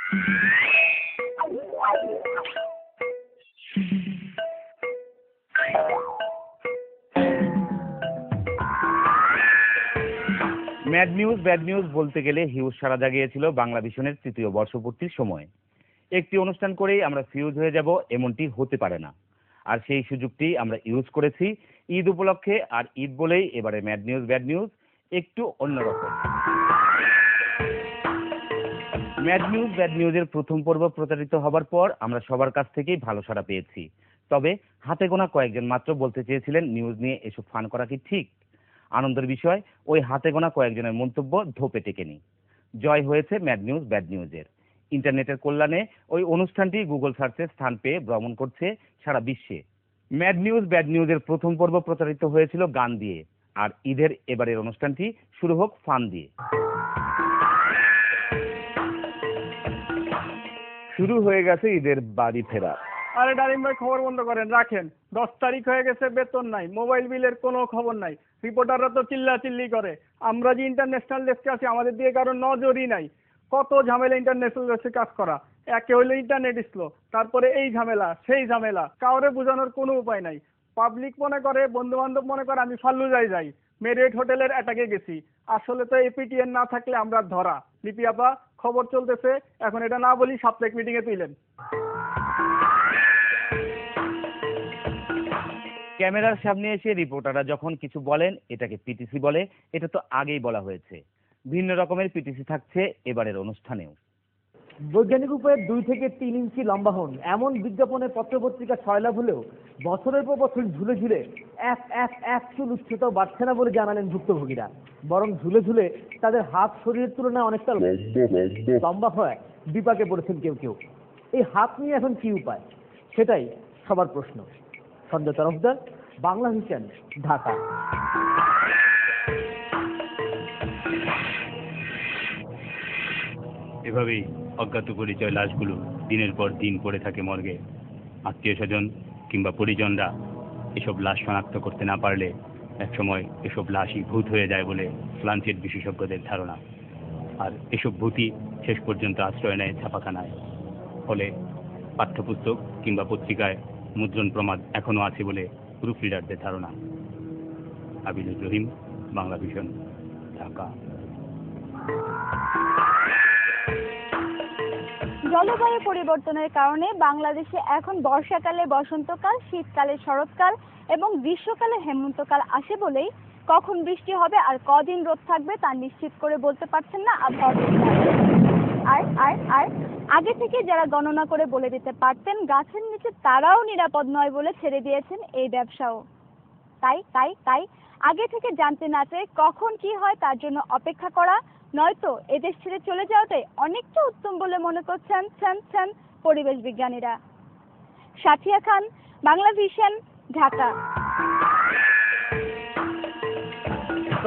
Mad news bad news বলতে গেলে huge সাড়া জাগিয়েছিল বাংলা ভিশনের তৃতীয় বর্ষপূর্তির সময়। একটি অনুষ্ঠান করেই আমরা ফিউজ হয়ে যাব এমনটি হতে পারে না, আর সেই সুযোগটি আমরা ইউজ করেছি ঈদ উপলক্ষে। আর ঈদ বলেই এবারে ম্যাড নিউজ ব্যাড নিউজ একটু অন্যরকম। ম্যাড নিউজ ব্যাড নিউজের প্রথম পর্ব প্রচারিত হবার পর আমরা সবার কাছ থেকেই ভালো সাড়া পেয়েছি। তবে হাতে গোনা কয়েকজন মাত্র বলতে চেয়েছিলেন নিউজ নিয়ে এসব ফান করা কি ঠিক। আনন্দের বিষয়, ওই হাতে গোনা কয়েকজনের মন্তব্য ধোপে টেকেনি। জয় হয়েছে ম্যাড নিউজ ব্যাড নিউজের। ইন্টারনেটের কল্যাণে ওই অনুষ্ঠানটি গুগল সার্চে স্থান পেয়ে ভ্রমণ করছে সারা বিশ্বে। ম্যাড নিউজ ব্যাড নিউজের প্রথম পর্ব প্রচারিত হয়েছিল গান দিয়ে, আর ঈদের এবারের অনুষ্ঠানটি শুরু হোক ফান দিয়ে। শুরু হয়ে গেছে ঈদের বাড়ি ফেরা। আরে ডালিম ভাই, খবর বন্ধ করেন, রাখেন। 10 তারিখ হয়ে গেছে, বেতন নাই, মোবাইল বিলের কোনো খবর নাই। রিপোর্টাররা তো চিল্লাচিল্লি করে। আমরা যে ইন্টারন্যাশনাল ডেস্কে আছি, আমাদের দিয়ে কারো নজরই নাই। কত ঝামেলা ইন্টারন্যাশনাল ডেস্কে কাজ করা। একে হইলো ইন্টারনেট স্লো, তারপরে এই ঝামেলা সেই ঝামেলা, কাউরে বোঝানোর কোনো উপায় নাই। পাবলিক মনে করে, বন্ধু বান্ধব মনে করে আমি ফাল্লুজায় যাই, মেরিয়ট হোটেলের অ্যাটাকে গেছি। আসলে তো এপিটিএন না থাকলে আমরা ধরা। লিপি আপা, খবর চলতেছে, এখন এটা না বলি সাপ্তাহিক মিটিং এ তুইলেন। ক্যামেরার সামনে এসে রিপোর্টাররা যখন কিছু বলেন এটাকে পিটিসি বলে। এটা তো আগেই বলা হয়েছে। ভিন্ন রকমের পিটিসি থাকছে এবারের অনুষ্ঠানেও। বৈজ্ঞানিক উপায়ে 2 থেকে 3 ইঞ্চি লম্বা হন এমন বিজ্ঞাপনে পত্রপত্রিকা ছয়লাভ হলেও বছরের পর বছর ঝুলে ঝুলে এক চুল উচ্চতাও বাড়ছে না বলে জানালেন ভুক্তভোগীরা। বরং ঝুলে ঝুলে তাদের হাত শরীরের তুলনায় অনেকটা লম্বা হয় বিপাকে পড়েছেন কেউ কেউ। এই হাত নিয়ে এখন কি উপায়, সেটাই সবার প্রশ্ন। সঞ্জয় তরফদার, বাংলা ভিশন, ঢাকা। এভাবেই অজ্ঞাত পরিচয় লাশগুলো দিনের পর দিন পড়ে থাকে মর্গে। আত্মীয় স্বজন কিংবা পরিজনরা এসব লাশ শনাক্ত করতে না পারলে একসময় এসব লাশই ভূত হয়ে যায় বলে লাঞ্চেট বিশেষজ্ঞদের ধারণা। আর এসব ভূতই শেষ পর্যন্ত আশ্রয় নেয় ছাপাখানায়। ফলে পাঠ্যপুস্তক কিংবা পত্রিকায় মুদ্রণ প্রমাদ এখনো আছে বলে প্রুফ রিডারদের ধারণা। আবিদুর রহিম, বাংলা ভিশন, ঢাকা। জলবায়ু পরিবর্তনের কারণে বাংলাদেশে এখন বর্ষাকালে বসন্তকাল, শীতকালে শরৎকাল এবং গ্রীষ্মকালে হেমন্তকাল আসে বলেই কখন বৃষ্টি হবে আর কদিন রোদ থাকবে তা নিশ্চিত করে বলতে পারছেন না আবহাওয়া। আর আগে থেকে যারা গণনা করে বলে দিতে পারতেন গাছের নিচে, তারাও নিরাপদ নয় বলে ছেড়ে দিয়েছেন এই ব্যবসাও। তাই আগে থেকে জানতে না চাই কখন কি হয় তার জন্য অপেক্ষা করা, নয়তো এদেশ ছেড়ে চলে যাওয়াটাই অনেকটা উত্তম বলে মনে করছেন পরিবেশ বিজ্ঞানীরা। সাথিয়া খান, বাংলা ভিশন, ঢাকা।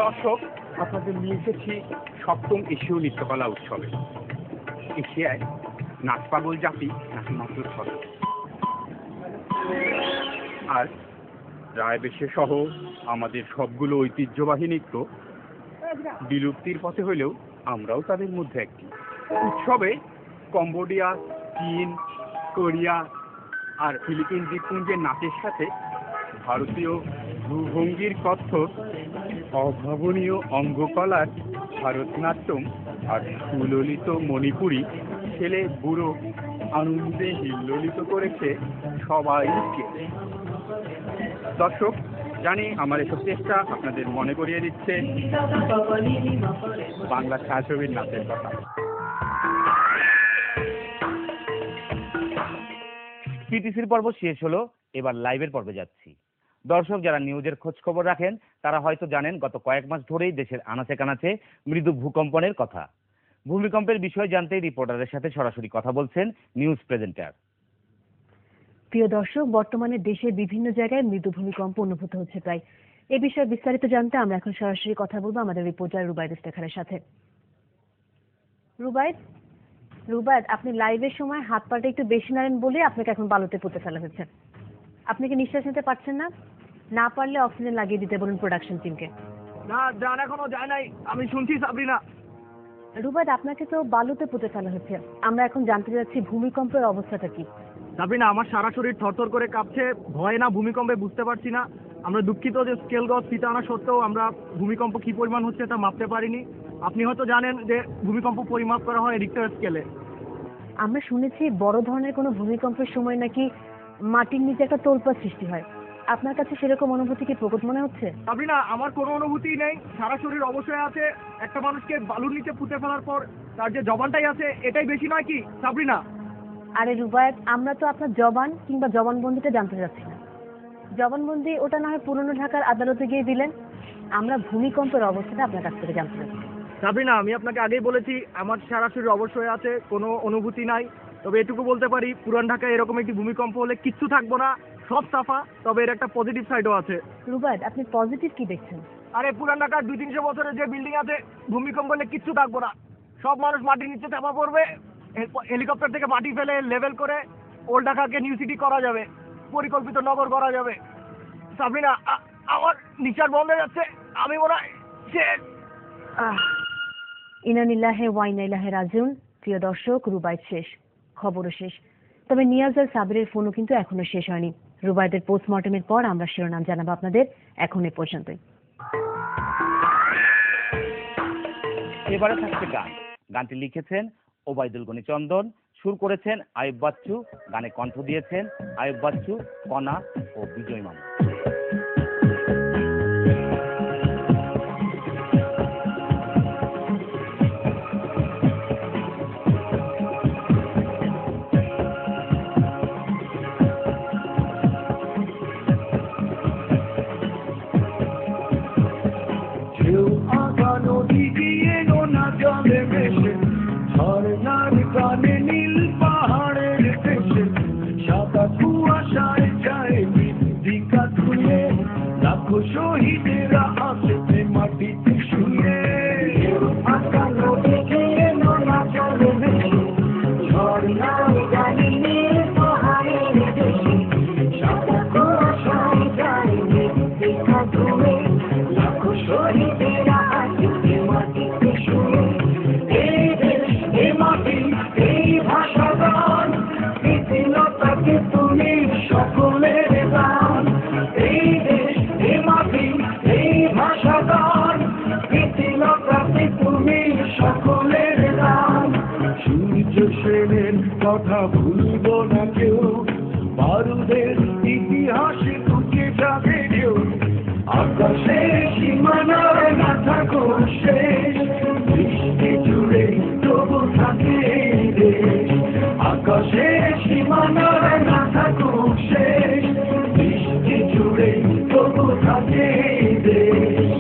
দর্শক, আপনাদের নিয়ে এসেছি 7ম এশীয় নৃত্যকলা উৎসবে। এশিয়ায় নাচপাগল জাতি নাকি মাত্র ছড়ে। আর রায়বেশে সহ আমাদের সবগুলো ঐতিহ্যবাহী নৃত্য বিলুপ্তির পথে হলেও আমরাও তাদের মধ্যে একটি। উৎসবে কম্বোডিয়া, চীন, কোরিয়া আর ফিলিপিন দ্বীপপুঞ্জের নাচের সাথে ভারতীয় ভূভঙ্গির কত্থক, অভাবনীয় অঙ্গকলার ভারতনাট্যম আর সুললিত মণিপুরি ছেলে বুড়ো আনন্দে হিল্লোলিত করেছে সবাইকে। দর্শক, জানি আমার এসব চেষ্টা আপনাদের মনে করিয়ে দিচ্ছে বাংলা ছায়াছবির নাচের কথা। পিটিসির পর্ব শেষ হলো, এবার লাইভের পর্বে যাচ্ছি। দর্শক যারা নিউজের খোঁজ খবর রাখেন তারা হয়তো জানেন গত কয়েক মাস ধরেই দেশের আনাচে কানাচে মৃদু ভূকম্পনের কথা। ভূমিকম্পের বিষয় জানতেই রিপোর্টারের সাথে সরাসরি কথা বলছেন নিউজ প্রেজেন্টার। প্রিয় দর্শক, বর্তমানে দেশের বিভিন্ন জায়গায় মৃদু ভূমিকম্প অনুভূত হচ্ছে প্রায়। এ বিষয়ে বিস্তারিত জানতে আমরা এখন সরাসরি কথা বলবো আমাদের রিপোর্টার রুবাইদ ইফতেখারের সাথে। রুবাইদ, আপনি লাইভের সময় হাত পাটা একটু বেশি নাড়েন বলে আপনাকে এখন বালুতে পুঁতে ফেলা হয়েছে। আপনি কি নিঃশ্বাস নিতে পারছেন না? না পারলে অক্সিজেন লাগিয়ে দিতে বলুন প্রোডাকশন টিমকে। না, জান এখনো যায় নাই, আমি শুনছি সাবরিনা। রুবাদ, আপনাকে তো বালুতে পুঁতে ফেলা হচ্ছে। আমরা এখন জানতে চাচ্ছি ভূমিকম্পের অবস্থাটা কি? সাবরিনা, আমার সারা শরীর থরথর করে কাঁপছে, ভয় না ভূমিকম্পে বুঝতে পারছি না। আমরা দুঃখিত যে স্কেল গজ ফিতে আনা সত্ত্বেও আমরা ভূমিকম্প কি পরিমাণ হচ্ছে তা মাপতে পারিনি। আপনি হয়তো জানেন যে ভূমিকম্প পরিমাপ করা হয় রিক্টার স্কেলে। আমরা শুনেছি বড় ধরনের কোনো ভূমিকম্পের সময় নাকি মাটির নিচে একটা তোলপাড় সৃষ্টি হয়। আপনার কাছে সেরকম অনুভূতি কি প্রকট মনে হচ্ছে? সাবরিনা, আমার কোনো অনুভূতি নেই, সারা শরীর অবশ্যই আছে। একটা মানুষকে বালুর নিচে পুঁতে ফেলার পর তার যে জবানটাই আছে এটাই বেশি নয় কি সাবরিনা? আরে রুবায়েত, আমরা তো আপনার জবান কিংবা জবানবন্দিটা জানতে চাচ্ছি না। জবানবন্দি ওটা না হয় পুরনো ঢাকার আদালতে গিয়ে দিলেন। আমরা ভূমিকম্পের অবস্থাটা আপনার কাছ থেকে জানতে চাচ্ছি। সাবরিনা, আমি আপনাকে আগেই বলেছি আমার সারা শরীর অবশ্যই আছে, কোনো অনুভূতি নাই। তবে এটুকু বলতে পারি, পুরান ঢাকায় এরকম একটি ভূমিকম্প হলে কিচ্ছু থাকবো না, সব সাফা। তবে এর একটা পজিটিভ সাইডও আছে। রুবায়েত, আপনি পজিটিভ কি দেখছেন? আরে পুরান ঢাকার 200-300 বছরের যে বিল্ডিং আছে, ভূমিকম্প হলে কিচ্ছু থাকবো না, সব মানুষ মাটির নিচে চাপা পড়বে। হেলিকপ্টার থেকে মাটি ফেলে লেভেল করে ওল্ড ঢাকাকে নিউ সিটি করা যাবে, পরিকল্পিত নগর করা যাবে। সাবরিনা, আমার নিঃশ্বাস বন্ধ হয়ে যাচ্ছে, আমি মনে হয় শেষ। ইন্না লিল্লাহি ওয়া ইন্না ইলাইহি রাজিউন। প্রিয় দর্শক, রুবায়েত শেষ, খবরও শেষ। তবে নিয়াজ আর সাবিরের ফোনও কিন্তু এখনো শেষ হয়নি। রুবায়েতের পোস্টমর্টমের পর আমরা শিরোনাম জানাবো আপনাদের। এখন এ পর্যন্তই। এবারে থাকছে গান। গানটি লিখেছেন ওবায়দুল গনি চন্দন, সুর করেছেন আয়ুব বাচ্চু, গানে কণ্ঠ দিয়েছেন আয়ুব বাচ্চু, কণা ও বিজয় মামু। ঝর্ণার গানে নীল পাহাড়ের দেশে সাদা কুয়াশায় যায় দিকা ধুয়ে, লাখো শহীদেরা আসে মাটিতে শুয়ে। ফাঁকা নদী গিয়ে নোনা জলে ভেসে, ঝর্ণার গানে নীল পাহাড়ের দেশে সাদা কুয়াশায় যায় দিকা ধুয়ে, লাখো শহীদেরা আসে মাটিতে শুয়ে। এই ভাষা গান পৃথিবীটাকে তুমি সকলের গান। এই দেশ, এই মাটি, এই ভাষা গান পৃথিবীটাকে তুমি সকলের গান। সূর্য সেনের কথা ভুলব না কেউ, বারুদের ইতিহাসে টুকে যাবে কেউ। আকাশে সীমানার না থাকো শেষ, বৃষ্টি জুড়ে তবু থাকে এই দেশ। আকাশে সীমানার না থাকো শেষ, বৃষ্টি জুড়ে তবু থাকে এই দেশ।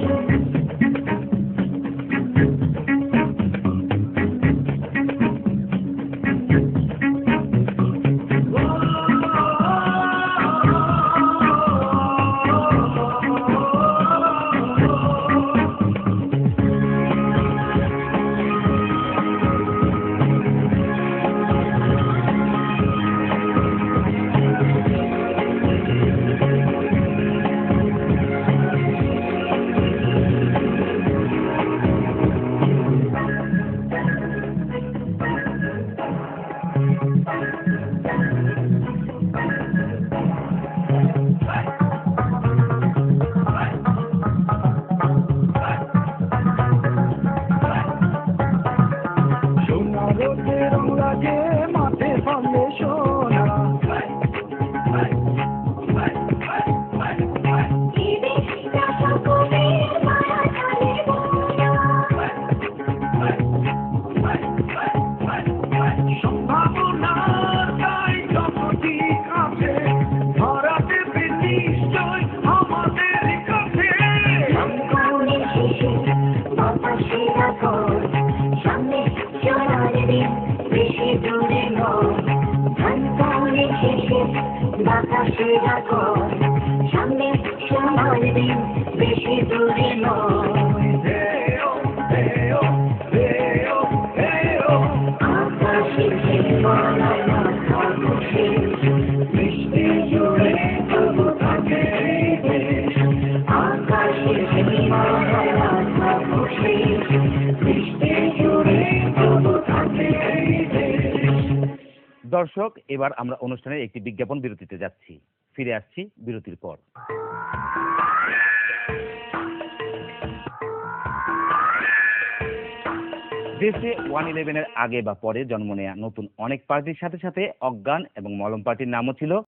বৃষ্টি জুড়ে দর্শক, এবার আমরা অনুষ্ঠানের একটি বিজ্ঞাপন বিরতিতে যাচ্ছি। ফিরে আসছি বিরতির পর। দেশে 111-এর আগে বা পরে জন্ম নেয়া নতুন অনেক পার্টির সাথে সাথে অজ্ঞান এবং মলম পার্টির নামও ছিল